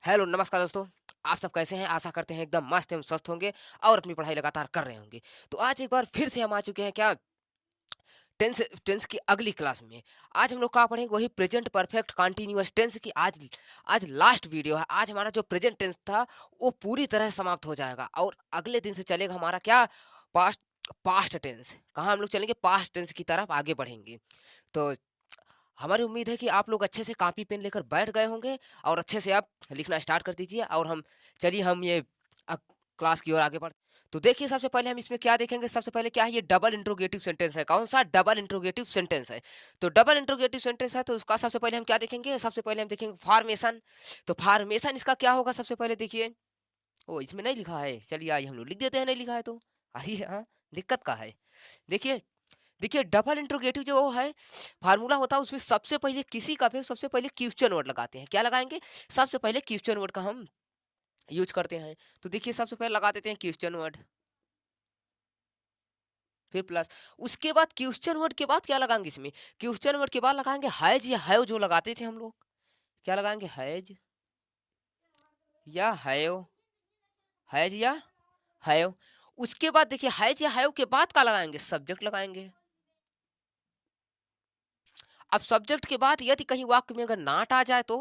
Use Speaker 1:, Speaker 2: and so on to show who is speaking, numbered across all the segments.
Speaker 1: Hello नमस्कार दोस्तों। आप सब कैसे हैं? आशा करते हैं एकदम मस्त एवं स्वस्थ होंगे और अपनी पढ़ाई लगातार कर रहे होंगे। तो आज एक बार फिर से हम आ चुके हैं क्या टेंस टेंस की अगली क्लास में। आज हम लोग क्या पढ़ेंगे वही प्रेजेंट परफेक्ट कंटीन्यूअस टेंस की आज आज लास्ट वीडियो है। आज हमारा जो प्रेजेंट टेंस था वो पूरी तरह समाप्त हो जाएगा और अगले दिन से चलेगा हमारा क्या पास्ट पास्ट टेंस। कहाँ हम लोग चलेंगे? पास्ट टेंस की तरफ आगे बढ़ेंगे। तो हमारी उम्मीद है कि आप लोग अच्छे से कॉपी पेन लेकर बैठ गए होंगे और अच्छे से आप लिखना स्टार्ट कर दीजिए और हम ये अ, क्लास की ओर आगे बढ़। तो देखिए सबसे पहले हम इसमें क्या देखेंगे। सबसे पहले क्या है? ये डबल इंट्रोगेटिव सेंटेंस है। कौन सा? डबल इंट्रोगेटिव सेंटेंस है। तो डबल इंट्रोगेटिव सेंटेंस है तो उसका सबसे पहले हम क्या देखेंगे? सबसे पहले हम देखेंगे फॉर्मेशन। तो फॉर्मेशन इसका क्या होगा? सबसे पहले देखिए। ओ इसमें नहीं लिखा है, चलिए आइए हम लोग लिख देते हैं। नहीं लिखा है तो आइए, हाँ दिक्कत का है। देखिए देखिए डबल इंट्रोगेटिव जो वो है फार्मूला होता है उसमें सबसे पहले किसी का भी सबसे पहले क्वेश्चन वर्ड लगाते हैं। क्या लगाएंगे? सबसे पहले क्वेश्चन वर्ड का हम यूज करते हैं। तो देखिए सबसे पहले लगा देते हैं क्वेश्चन वर्ड, फिर प्लस। उसके बाद क्वेश्चन वर्ड के बाद क्या लगाएंगे? इसमें क्वेश्चन वर्ड के बाद लगाएंगे हैज या हैव जो लगाते थे हम लोग। क्या लगाएंगे? हैज या हैव, हैज या हैव। उसके बाद देखिए हैज या हैव के बाद क्या लगाएंगे? सब्जेक्ट लगाएंगे। अब सब्जेक्ट के बाद यदि कहीं वाक्य में अगर नॉट आ जाए तो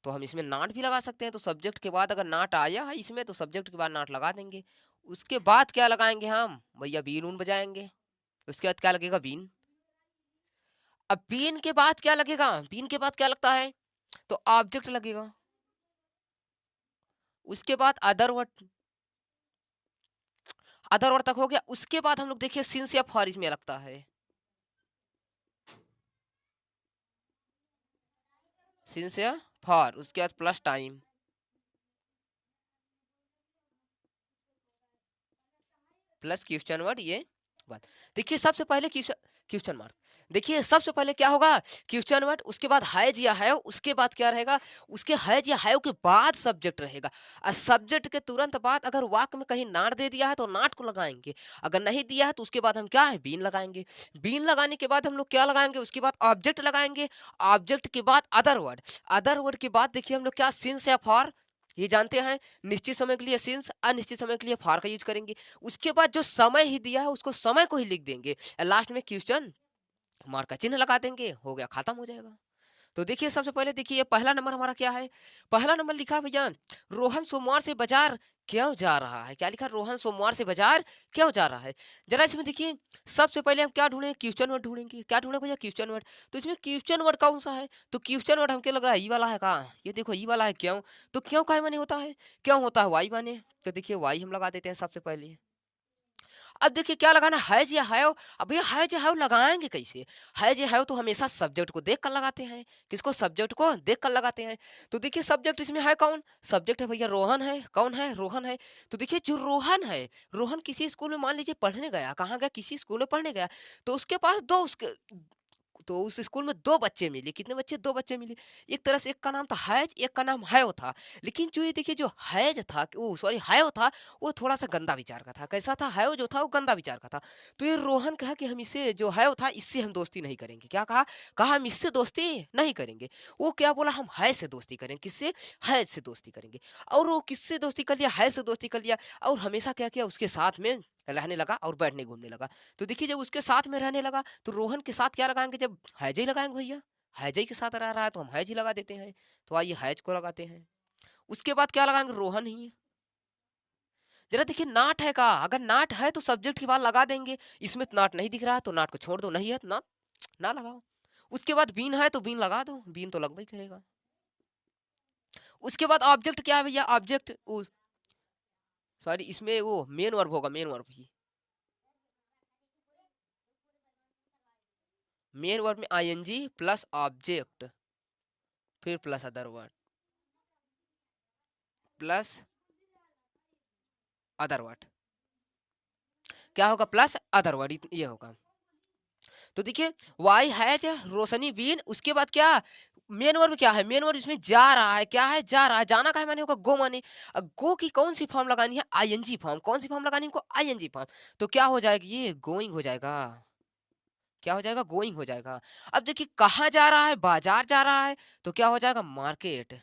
Speaker 1: हम इसमें नॉट भी लगा सकते हैं। तो सब्जेक्ट के बाद अगर नॉट आया है इसमें तो सब्जेक्ट के बाद नॉट लगा देंगे। उसके बाद क्या लगाएंगे हम? भैया बीन ऊन बजाएंगे। उसके बाद क्या लगेगा? बीन। अब बीन के बाद क्या लगेगा? बीन के बाद क्या लगता है? तो ऑब्जेक्ट लगेगा। उसके बाद अदर वर्ड तक हो गया। उसके बाद हम लोग देखिए सिंस या फॉर इसमें लगता है। सिंस या फॉर, उसके बाद plus time, plus question word ये बात। देखिए सबसे पहले क्वेश्चन क्वेश्चन मार्क। देखिए सबसे पहले क्या होगा? क्वेश्चन वर्ड, उसके बाद हैज या हैव, उसके बाद क्या रहेगा? उसके हैज या हैव के बाद सब्जेक्ट रहेगा। और सब्जेक्ट के तुरंत बाद अगर वाक्य में कहीं नॉट दे दिया है तो नॉट को लगाएंगे। अगर नहीं दिया है तो उसके बाद हम क्या है? बीन लगाएंगे। बीन लगाने के बाद हम लोग क्या लगाएंगे? उसके बाद ऑब्जेक्ट लगाएंगे। ऑब्जेक्ट के बाद अदर वर्ड। अदर वर्ड के बाद देखिए हम लोग क्या सिंस या फॉर ये जानते हैं। निश्चित समय के लिए सिंस, अनिश्चित समय के लिए फॉर का यूज करेंगे। उसके बाद जो समय ही दिया है उसको समय को ही लिख देंगे। लास्ट में क्वेश्चन मार्क का चिन्ह लगा देंगे, हो गया, खत्म हो जाएगा। तो देखिए सबसे पहले देखिए पहला नंबर हमारा क्या है? पहला नंबर लिखा है भैया, रोहन सोमवार से बाजार क्यों जा रहा है। क्या लिखा? रोहन सोमवार से बाजार क्यों जा रहा है। जरा इसमें देखिए सबसे पहले हम क्या ढूंढेंगे? क्वेश्चन वर्ड ढूंढेंगे। क्या ढूंढेंगे भैया? Question word. तो इसमें क्वेश्चन वर्ड कौन सा है? तो क्वेश्चन वर्ड हमको लग रहा है ई वाला है। कहाँ? ये देखो ई वाला है क्यों। तो क्यों का माने होता है? क्यों होता है वाई माने। तो देखिए वाई हम लगा देते हैं सबसे पहले। अब देखिए क्या लगाना? हैज या हैव। अब भैया हैज या हैव लगाएंगे कैसे? हैज या हैव तो हमेशा सब्जेक्ट को देख कर लगाते हैं। किसको? सब्जेक्ट को देख कर लगाते हैं। तो देखिए सब्जेक्ट इसमें है कौन? सब्जेक्ट है भैया रोहन है। कौन है? रोहन है। तो देखिए जो रोहन है, रोहन किसी स्कूल में मान लीजिए पढ़ने गया। कहाँ गया? किसी स्कूल में पढ़ने गया। तो उसके पास दो उसके तो उस स्कूल में 2 बच्चे मिले। कितने बच्चे? 2 बच्चे मिले। एक तरह से एक का नाम था हैज, एक का नाम हैव था। लेकिन जो ये देखिए जो हैज था, ओ सॉरी हैव था, वो थोड़ा-सा गंदा विचार का था। कैसा था? हैव जो था वो गंदा विचार का था। तो ये रोहन कहा कि हम इससे जो हैव था इससे हम दोस्ती नहीं करेंगे। क्या कहा? कहा हम इससे दोस्ती नहीं करेंगे। वो क्या बोला? हम हैज से दोस्ती करेंगे। किससे? हैज से दोस्ती करेंगे। और वो किससे दोस्ती कर लिया? हैज से दोस्ती कर लिया और हमेशा क्या किया? उसके साथ में रहने लगा और बैठने घूमने लगा। तो देखिए जब उसके साथ में रहने लगा तो रोहन के साथ क्या लगाएँगे? जब हैजे ही लगाएँगे भैया। हैजे ही के साथ रह रहा है तो हम हैज ही लगा देते हैं। तो आइए हैज को लगाते हैं। उसके बाद क्या लगाएँगे? रोहन ही। ज़रा देखिए नाट है का? अगर नाट है तो सब्जेक्ट के बाद लगा देंगे। इसमें तो नाट नहीं दिख रहा है तो नाट को छोड़ दो। नहीं है तो ना ना लगाओ। उसके बाद बीन है तो बीन लगा दो। बीन तो लगभग करेगा। उसके बाद ऑब्जेक्ट क्या है भैया? ऑब्जेक्ट उ सॉरी इसमें वो मेन वर्ब होगा, मेन वर्ब ही। मेन वर्ब में आईएनजी प्लस ऑब्जेक्ट फिर plus other word plus other word. क्या होगा? प्लस अदर वर्ड ये होगा। तो देखिए वाई हैज रोशनी बीन। उसके बाद क्या? मेन वर्ब क्या है? मेन वर्ब इसमें जा रहा है। क्या है? जा रहा है। जाना का है माने होगा गो माने। गो की कौन सी फॉर्म लगानी है? ING form. कौन सी फॉर्म लगानी है हमको? ING form. तो क्या हो जाएगी? ये गोइंग हो जाएगा। क्या हो जाएगा? गोइंग हो जाएगा। अब देखिए कहाँ जा रहा है? बाजार जा रहा है। तो क्या हो जाएगा? मार्केट।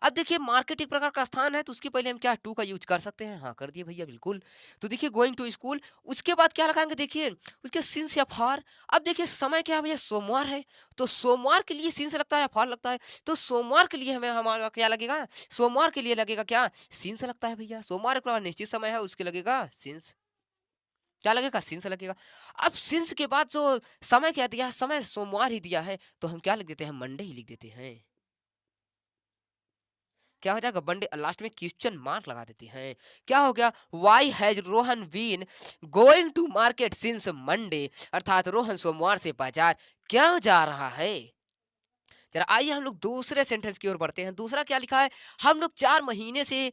Speaker 1: अब देखिए मार्केट एक प्रकार का स्थान है, तो उसके पहले हम क्या टू का यूज कर सकते हैं? हाँ, कर दिए भैया बिल्कुल। तो देखिए गोइंग टू स्कूल, उसके बाद क्या लगाएँगे देखिए, उसके सिंस या फॉर। अब देखिए समय क्या है भैया, सोमवार है, तो सोमवार के लिए सिंस लगता है या फॉर लगता है? तो सोमवार के लिए हमें हमारा क्या लगेगा? सोमवार के लिए लगेगा क्या? सिंस लगता है भैया। सोमवार एक निश्चित समय है, उसके लगेगा सिंस। क्या लगेगा? सिंस लगेगा। अब सिंस के बाद जो समय क्या दिया है? समय सोमवार ही दिया है, तो हम क्या लिख देते हैं? मंडे ही लिख देते हैं। क्या हो जाएगा? मंडे लास्ट में क्वेश्चन मार्क लगा देते हैं। क्या हो गया? Why has Rohan been going to market since Monday, अर्थात रोहन सोमवार से बाजार क्यों जा रहा है? जरा आइए हम लोग दूसरे सेंटेंस की ओर बढ़ते हैं। दूसरा क्या लिखा है? हम लोग 4 महीने से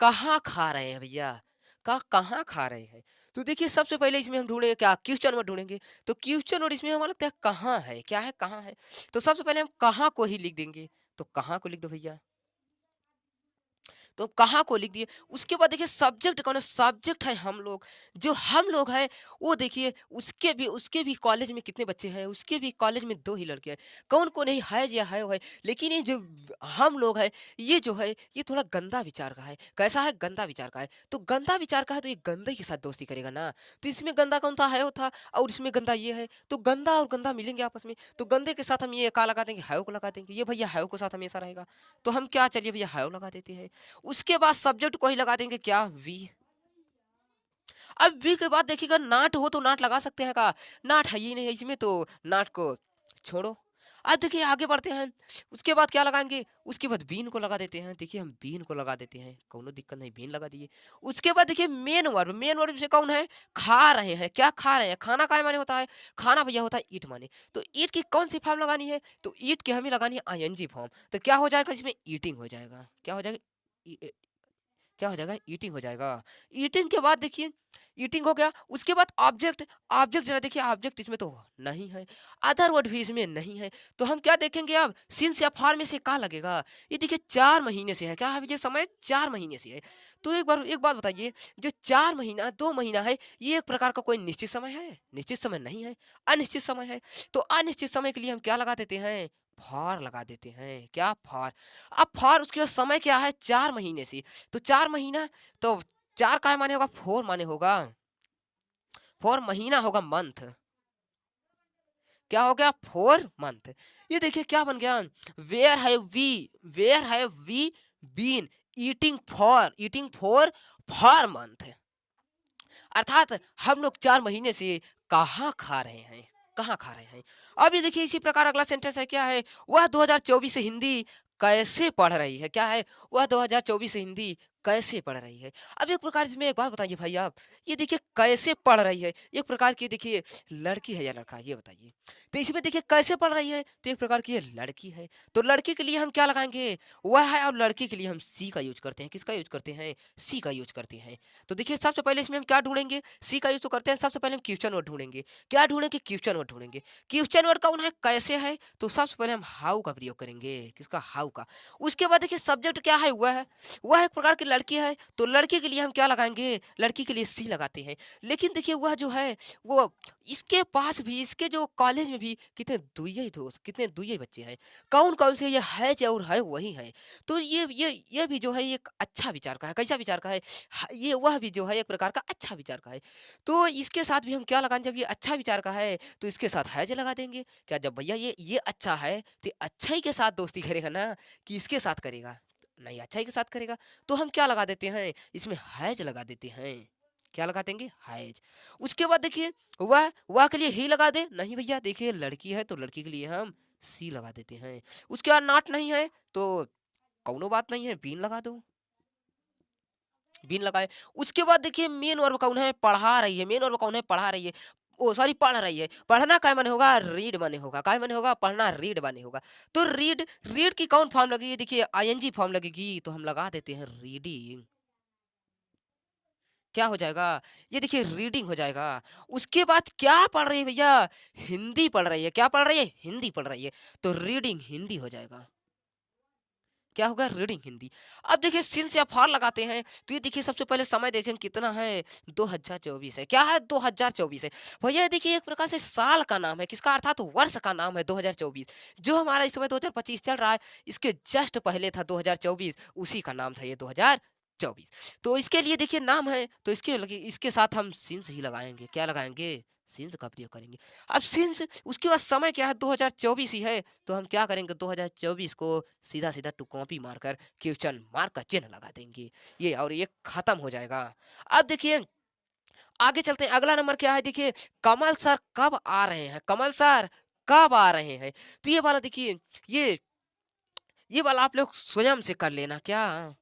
Speaker 1: कहाँ खा रहे हैं भैया? कहाँ खा रहे हैं? तो देखिए सबसे पहले इसमें हम ढूँढेंगे क्या? क्वेश्चन वर्ड ढूँढेंगे। तो क्वेश्चन वर्ड इसमें हमें लगता है कहाँ है? क्या है? कहाँ है? तो सबसे पहले हम कहाँ को ही लिख देंगे। तो कहाँ को लिख दो भैया। तो कहाँ को लिख दिए। उसके बाद देखिए सब्जेक्ट कौन है? सब्जेक्ट है हम लोग। जो हम लोग हैं वो देखिए उसके भी कॉलेज में कितने बच्चे हैं? उसके भी कॉलेज में 2 ही लड़के हैं। कौन-कौन है? हैज़ या है वो है। लेकिन ये जो हम लोग हैं, ये जो है ये थोड़ा गंदा विचार का है। कैसा है? गंदा विचार का है। तो गंदा विचार का है तो ये गंदे के साथ दोस्ती करेगा ना। तो इसमें गंदा कौन था? है वो था, और इसमें गंदा ये है। तो गंदा और गंदा मिलेंगे आपस में। तो गंदे के साथ हम ये का लगा देंगे? हैव को लगा देंगे। ये भैया हैव के साथ हमेशा रहेगा। तो हम क्या चलिए भैया हैव लगा देते हैं। उसके बाद सब्जेक्ट को ही लगा देंगे क्या? वी। अब वी के बाद देखिएगा नॉट हो तो नॉट लगा सकते हैं का? नॉट है ही नहीं है इसमें, तो नॉट को छोड़ो। अब देखिए आगे बढ़ते हैं। उसके बाद क्या लगाएंगे? उसके बाद बीन को लगा देते हैं। देखिए हम बीन को लगा देते हैं, कोनो दिक्कत नहीं, बीन लगा दिए। उसके बाद देखिए मेन वर्ब से कौन है? खा रहे हैं। क्या खा रहे हैं? खाना काय माने होता है? खाना भैया होता है ईट माने। तो ईट की कौन सी फॉर्म लगानी है? तो ईट की हमें लगानी है आईएनजी फॉर्म। तो क्या हो जाएगा इसमें? ईटिंग हो जाएगा। क्या हो जाएगा? क्या हो जाएगा? ईटिंग हो जाएगा। ईटिंग के बाद देखिए ईटिंग हो गया। उसके बाद ऑब्जेक्ट। ऑब्जेक्ट जरा देखिए, ऑब्जेक्ट इसमें तो नहीं है। अदर वर्ड भी इसमें नहीं है। तो हम क्या देखेंगे अब? सिंस या फॉर में से का लगेगा? ये देखिए 4 महीने से है। क्या है? ये समय 4 महीने से है। तो एक बात बताइए, जो 4 महीना 2 महीना है, ये एक प्रकार का कोई निश्चित समय है? निश्चित समय नहीं है, अनिश्चित समय है। तो अनिश्चित समय के लिए हम क्या लगा देते हैं? फॉर लगा देते हैं। क्या? फॉर। अब फॉर उसके बाद समय क्या है? 4 महीने से। तो 4 महीना, तो 4 काय माने होगा? 4 माने होगा। 4 महीना होगा मंथ। क्या हो गया? 4 मंथ। ये देखिए क्या बन गया? Where have we been eating for month. अर्थात हम लोग 4 महीने से कहाँ खा रहे हैं? कहाँ खा रहे हैं? अब ये देखिए इसी प्रकार अगला सेंटेंस है, क्या है? वह 2024 से हिंदी कैसे पढ़ रही है? क्या है? वह 2024 से हिंदी कैसे पढ़ रही है? अब एक प्रकार इसमें एक बात बताइए भाई आप, ये देखिए कैसे पढ़ रही है? एक प्रकार की देखिए लड़की है या लड़का है? ये बताइए। तो इसमें देखिए कैसे पढ़ रही है? तो एक प्रकार की ये लड़की है। तो लड़की के लिए हम क्या लगाएँगे? वह है, और लड़की के लिए हम सी का यूज़ करते हैं। किसका यूज़ करते हैं? सी का यूज़ करते हैं। तो देखिए सबसे पहले इसमें हम क्या ढूँढेंगे? सी का यूज़ तो करते हैं। सबसे पहले हम क्वेश्चन वर्ड ढूँढेंगे। क्या ढूँढेंगे? क्वेश्चन वर्ड ढूँढेंगे। क्वेश्चन वर्ड कौन है? कैसे है? तो सबसे पहले हम हाउ का प्रयोग करेंगे। किसका? हाउ का। उसके बाद देखिए सब्जेक्ट क्या है? वह है। वह एक प्रकार की लड़की है, तो लड़की के लिए हम क्या लगाएँगे? लड़की के लिए सी लगाते हैं। लेकिन देखिए वह जो है, वो इसके पास भी, इसके जो कॉलेज में भी कितने दुइये बच्चे हैं। कौन-कौन से? ये है जो और है वही है। तो ये भी जो है एक अच्छा विचार का है। कैसा विचार का है? ये वह भी जो है एक प्रकार का अच्छा विचार का है। तो इसके साथ भी हम क्या लगाएँ? जब ये अच्छा विचार का है, तो इसके साथ हैज लगा देंगे। क्या? जब भैया ये अच्छा है, तो अच्छाई के साथ दोस्ती करेगा ना, कि इसके साथ करेगा? नहीं, अच्छाई के साथ करेगा। तो हम क्या लगा देते हैं? इसमें हैज लगा देते हैं। क्या लगा देंगे? हैज। उसके बाद देखिए वह के लिए ही लगा दें? नहीं भैया, देखिए लड़की है तो लड़की के लिए हम सी लगा देते हैं। उसके बाद नॉट नहीं है, तो कौनो बात नहीं है, बीन लगा दो। बीन लगाए। उसके बाद देखिए मेन वर्ब कौन है? पढ़ा रही है। मेन वर्ब कौन है? पढ़ा रही है। ओ सॉरी, पढ़ रही है। पढ़ना काय माने होगा? रीड माने होगा। काय माने होगा? पढ़ना रीड माने होगा। तो रीड रीड की कौन फॉर्म लगेगी? देखिए आईएनजी फॉर्म लगेगी, तो हम लगा देते हैं रीडिंग। क्या हो जाएगा? ये देखिए रीडिंग हो जाएगा। उसके बाद क्या पढ़ रही है भैया? हिंदी पढ़ रही है। क्या पढ़ रही है? हिंदी पढ़ रही है। तो रीडिंग हिंदी हो जाएगा। क्या होगा, रीडिंग हिंदी। अब देखिए सिंस या फॉर लगाते हैं, तो ये देखिए सबसे पहले समय देखें कितना है, 2024 है। क्या है, 2024 है भैया। देखिए एक प्रकार से साल का नाम है, किसका, अर्थात वर्ष का नाम है 2024। जो हमारा इस समय 2025 चल रहा है, इसके जस्ट पहले था 2024, उसी का नाम था ये 2024। तो इसके लिए देखिए नाम है, तो इसके साथ हम सिंस ही लगाएंगे। क्या लगाएंगे, सिंस का प्रयोग करेंगे। अब सिंस, उसके बाद समय क्या है, 2024 ही है, तो हम क्या करेंगे, 2024 को सीधा सीधा टू कॉपी मारकर क्वेश्चन मार्क का चिन्ह लगा देंगे। ये और ये खत्म हो जाएगा। अब देखिए आगे चलते हैं, अगला नंबर क्या है, देखिए कमल सर कब आ रहे हैं, कमल सर कब आ रहे हैं। तो ये वाला देखिए, ये ये वाला आप लोग स्वयं से कर लेना। क्या,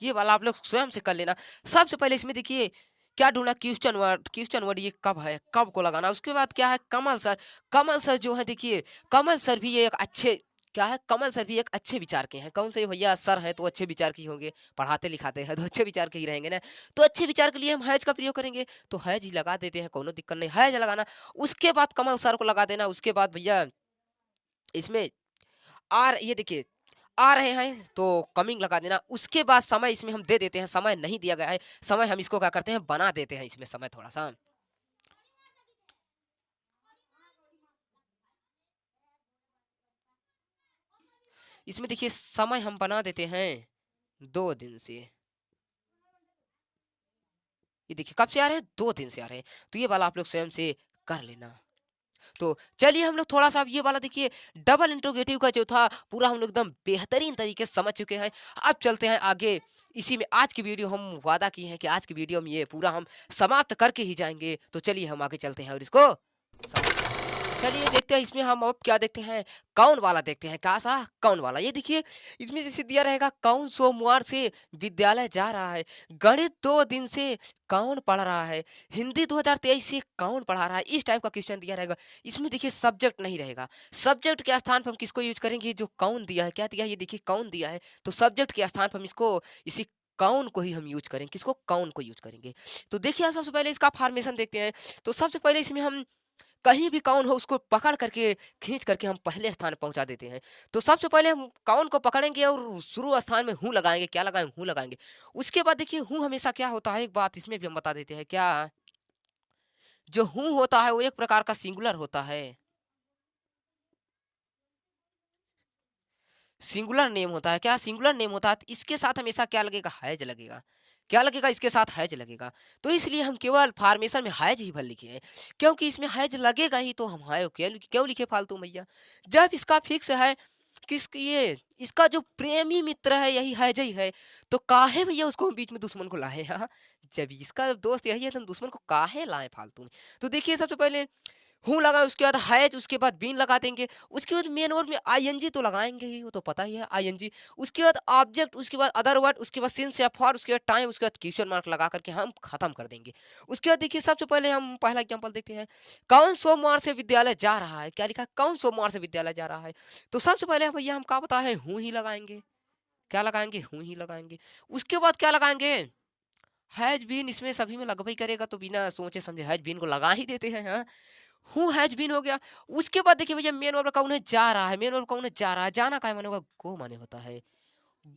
Speaker 1: ये वाला आप लोग स्वयं से कर लेना। सबसे पहले इसमें देखिए क्या ढूंढना, क्वेश्चन वर्ड, क्वेश्चन वर्ड ये कब है, कब को लगाना। उसके बाद क्या है, कमल सर। कमल सर जो है देखिए, कमल सर भी ये एक अच्छे, क्या है, कमल सर भी एक अच्छे विचार के हैं। कौन से भैया, सर हैं तो अच्छे विचार के ही होंगे, पढ़ाते लिखाते हैं तो अच्छे विचार के ही रहेंगे ना। तो अच्छे विचार के लिए हम हैज का प्रयोग करेंगे, तो हैज ही लगा देते हैं, कोनो दिक्कत नहीं, हैज लगाना। उसके बाद कमल सर को लगा देना। उसके बाद भैया इसमें आर, ये देखिए आ रहे हैं तो कमिंग लगा देना। उसके बाद समय इसमें हम दे देते हैं, समय नहीं दिया गया है, समय हम इसको क्या करते हैं, बना देते हैं इसमें समय थोड़ा सा। इसमें देखिए समय हम बना देते हैं 2 दिन से। ये देखिए कब से आ रहे हैं, 2 दिन से आ रहे हैं। तो ये वाला आप लोग स्वयं से कर लेना। तो चलिए हम लोग थोड़ा सा अब ये वाला देखिए डबल इंट्रोगेटिव का जो था पूरा हम लोग एकदम बेहतरीन तरीके से समझ चुके हैं। अब चलते हैं आगे। इसी में आज की वीडियो हम वादा किए हैं कि आज की वीडियो में ये पूरा हम समाप्त करके ही जाएंगे। तो चलिए हम आगे चलते हैं और इसको चलिए देखते हैं इसमें हम अब क्या देखते हैं, कौन वाला देखते हैं। कहा सा कौन वाला, ये देखिए इसमें जैसे दिया रहेगा, कौन सोमवार से विद्यालय जा रहा है, गणित 2 दिन से कौन पढ़ रहा है, हिंदी 2023 से कौन पढ़ा रहा है, इस टाइप का क्वेश्चन दिया रहेगा। इसमें देखिए सब्जेक्ट नहीं रहेगा। सब्जेक्ट के स्थान पर हम किसको यूज करेंगे, जो कौन दिया है, क्या दिया है, ये देखिए कौन दिया है, तो सब्जेक्ट के स्थान पर हम इसको, इसी कौन को ही हम यूज करेंगे, किसको, कौन को यूज करेंगे। तो देखिए आप सबसे पहले इसका फॉर्मेशन देखते हैं। तो सबसे पहले इसमें हम कहीं भी कौन हो उसको पकड़ करके खींच करके हम पहले स्थान पहुंचा देते हैं। तो सबसे पहले हम कौन को पकड़ेंगे और शुरू स्थान में हूँ लगाएंगे। क्या लगाएंगे, हूँ लगाएंगे। उसके बाद देखिए हूँ हमेशा क्या होता है, एक बात इसमें भी हम बता देते हैं। क्या, जो हूँ होता है वो एक प्रकार का सिंगुलर होता है, सिंगुलर नेम होता है। क्या, सिंगुलर नेम होता है, तो इसके साथ हमेशा क्या लगेगा, हैज लगेगा। क्या लगेगा, इसके साथ हैज लगेगा। तो इसलिए हम केवल फॉर्मेशन में हैज ही भर लिखे हैं, क्योंकि इसमें हैज लगेगा ही, तो हम हाय क्यों क्यों लिखे फालतू भैया। जब इसका फिक्स है, किस ये इसका जो प्रेमी मित्र है यही हैज ही है, तो काहे भैया उसको हम बीच में दुश्मन को लाए। हाँ, जब इसका दोस्त यही है तो हम दुश्मन को काहे लाए फालतू में। तो देखिए सबसे पहले हूँ लगा, उसके बाद हैज, उसके बाद बीन लगा देंगे। उसके बाद मेन वर्ड में आईएनजी तो लगाएंगे ही, वो तो पता ही है आईएनजी। उसके बाद ऑब्जेक्ट, उसके बाद अदर वर्ड, उसके बाद सिंस या फॉर, उसके बाद टाइम, उसके बाद क्वेश्चन मार्क लगा करके हम खत्म कर देंगे। उसके बाद देखिए सबसे पहले हम पहला एग्जांपल देखते हैं। कौन सोमवार से विद्यालय जा रहा है, क्या लिखा है, कौन सोमवार से विद्यालय जा रहा है। तो सबसे पहले भैया हम क्या पता है, हूँ ही लगाएंगे। क्या लगाएंगे, हूँ ही लगाएंगे। उसके बाद क्या लगाएंगे, हैज बीन, इसमें सभी में लगभग करेगा, तो बिना सोचे समझे हैज बीन को लगा ही देते हैं। हाँ, हु हैज बीन हो गया। उसके बाद देखिए भैया मेन वर्ब कौन है, जा रहा है। मेन वर्ब कौन है, जा रहा है। जाना का माने होगा, गो माने होता है।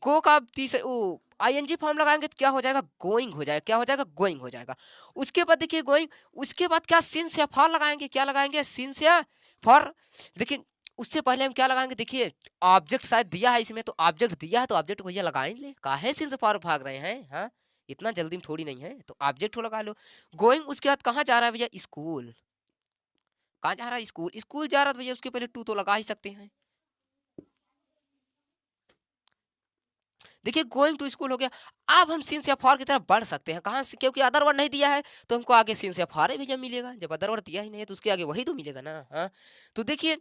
Speaker 1: गो का तीसरे ओ आईएनजी फॉर्म लगाएंगे तो क्या हो जाएगा, गोइंग हो जाएगा। क्या हो जाएगा, गोइंग हो जाएगा। उसके बाद देखिए गोइंग, उसके बाद क्या, सिंस या फॉर लगाएंगे। क्या लगाएंगे, सिंस या फॉर। लेकिन उससे पहले हम क्या लगाएंगे, देखिए ऑब्जेक्ट शायद दिया है इसमें, तो ऑब्जेक्ट दिया है तो ऑब्जेक्ट को भैया लगाएंगे। काहे सिंस फॉर भाग रहे हैं, हाँ इतना जल्दी में थोड़ी नहीं है, तो ऑब्जेक्ट को लगा लो। गोइंग, उसके बाद कहाँ जा रहा है भैया, स्कूल। कहाँ जा रहा है, स्कूल। स्कूल जा रहा है तो भैया उसके पहले टू तो लगा ही सकते हैं। देखिए गोइंग टू स्कूल हो गया। अब हम सिंस या फॉर की तरफ बढ़ सकते हैं। कहाँ से, क्योंकि अदर वर्ड नहीं दिया है, तो हमको आगे सिंस या फॉर ही भैया मिलेगा। जब अदर वर्ड दिया ही नहीं है तो उसके आगे वही तो मिलेगा ना। हाँ, तो देखिए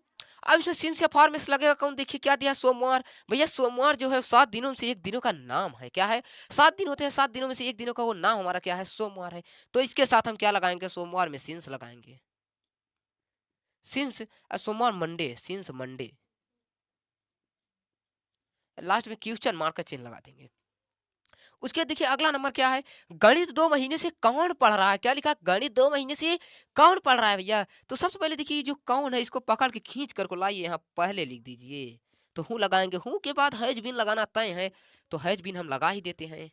Speaker 1: अब इसमें सिंस या फॉर में से लगेगा कौन, देखिए क्या दिया, सोमवार। भैया सोमवार जो है 7 दिनों में से एक दिनों का नाम है। क्या है, 7 दिन होते हैं, 7 दिनों में से एक दिनों का वो नाम हमारा क्या है, सोमवार है। तो इसके साथ हम क्या लगाएंगे, सोमवार में सिंस लगाएंगे। सिंस सोमवार मंडे, सिंस मंडे। लास्ट में क्वेश्चन मार्क का चिन्ह लगा देंगे। उसके बाद देखिए अगला नंबर क्या है, गणित 2 महीने से कौन पढ़ रहा है। क्या लिखा, गणित 2 महीने से कौन पढ़ रहा है भैया। तो सबसे पहले देखिए जो कौन है इसको पकड़ के खींच कर को लाइए, यहाँ पहले लिख दीजिए। तो हूँ लगाएंगे, हूँ के बाद हैज बीन लगाना तय है, तो हैज बीन हम लगा ही देते हैं।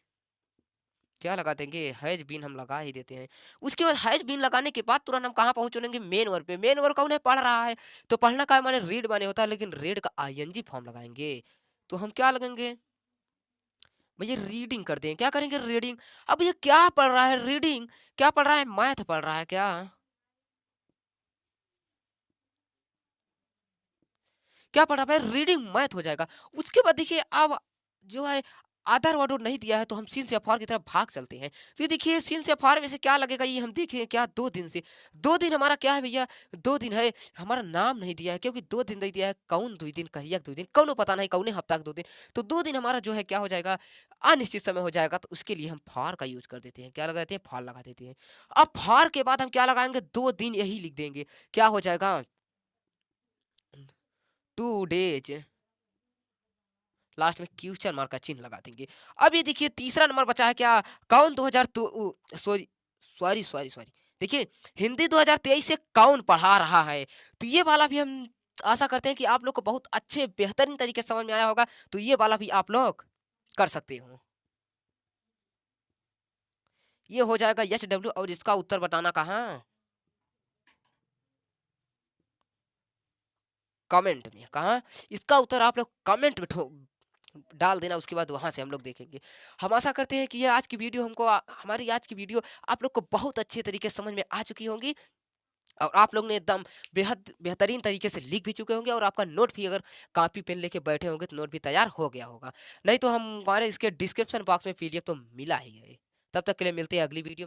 Speaker 1: क्या लगा देंगे, हैज बीन हम लगा ही देते हैं। उसके बाद हैज बीन लगाने के बाद तुरंत हम कहाँ पहुंचेंगे, मेन वर्ब पे। मेन वर्ब कौन है, पढ़ रहा है, तो पढ़ना का माने रीड माने होता है, लेकिन रीड का आईएनजी फॉर्म लगाएंगे। तो हम क्या लगेंगे भैया, रीडिंग करते हैं, क्या करेंगे, रीडिंग। अब ये क्या पढ़ रहा है, रीडिंग, क्या पढ़ रहा है, मैथ पढ़ रहा है क्या, क्या पढ़ रहा है, रीडिंग मैथ हो जाएगा। उसके बाद देखिए अब जो है आधार वर्ड नहीं दिया है, तो हम सीन से अफार की तरफ भाग चलते हैं। तो ये देखिए सीन से अफार में से क्या लगेगा, ये हम देखें क्या, 2 दिन से। 2 दिन हमारा क्या है भैया, 2 दिन है, हमारा नाम नहीं दिया है, क्योंकि 2 दिन नहीं दिया है, कौन 2 दिन, कहियक 2 दिन, कौनो पता नहीं, कौने हफ्ता के 2 दिन। तो 2 दिन हमारा जो है क्या हो जाएगा, अनिश्चित समय हो जाएगा। तो उसके लिए हम फार का यूज कर देते हैं, क्या लगा देते हैं, फार लगा देते हैं। अब फार के बाद हम क्या लगाएंगे, 2 दिन यही लिख देंगे, क्या हो जाएगा, 2 डेज, लास्ट में क्वेश्चन मार्क का चिन्ह लगा देंगे। अब ये देखिए तीसरा नंबर बचा है क्या, कौन 2000, सॉरी सॉरी सॉरी सॉरी, देखिए हिंदी 2023 से कौन पढ़ा रहा है। तो ये वाला भी हम आशा करते हैं कि आप लोग को बहुत अच्छे बेहतरीन तरीके से समझ में आया होगा। तो ये वाला भी आप लोग कर सकते हो। ये हो जाएगा एच डब्ल्यू, और इसका उत्तर बताना कहाँ, कमेंट में। कहाँ, इसका उत्तर आप लोग कमेंट में डाल देना, उसके बाद वहां से हम लोग देखेंगे। हम आशा करते हैं कि ये आज की वीडियो हमको हमारी आज की वीडियो आप लोग को बहुत अच्छे तरीके से समझ में आ चुकी होंगी, और आप लोग ने एकदम बेहद बेहतरीन तरीके से लिख भी चुके होंगे, और आपका नोट भी, अगर कॉपी पेन लेके बैठे होंगे तो नोट भी तैयार हो गया होगा। नहीं तो हम हमारे इसके डिस्क्रिप्शन बॉक्स में पीडीएफ तो मिला ही है। तब तक के लिए मिलते हैं अगली वीडियो।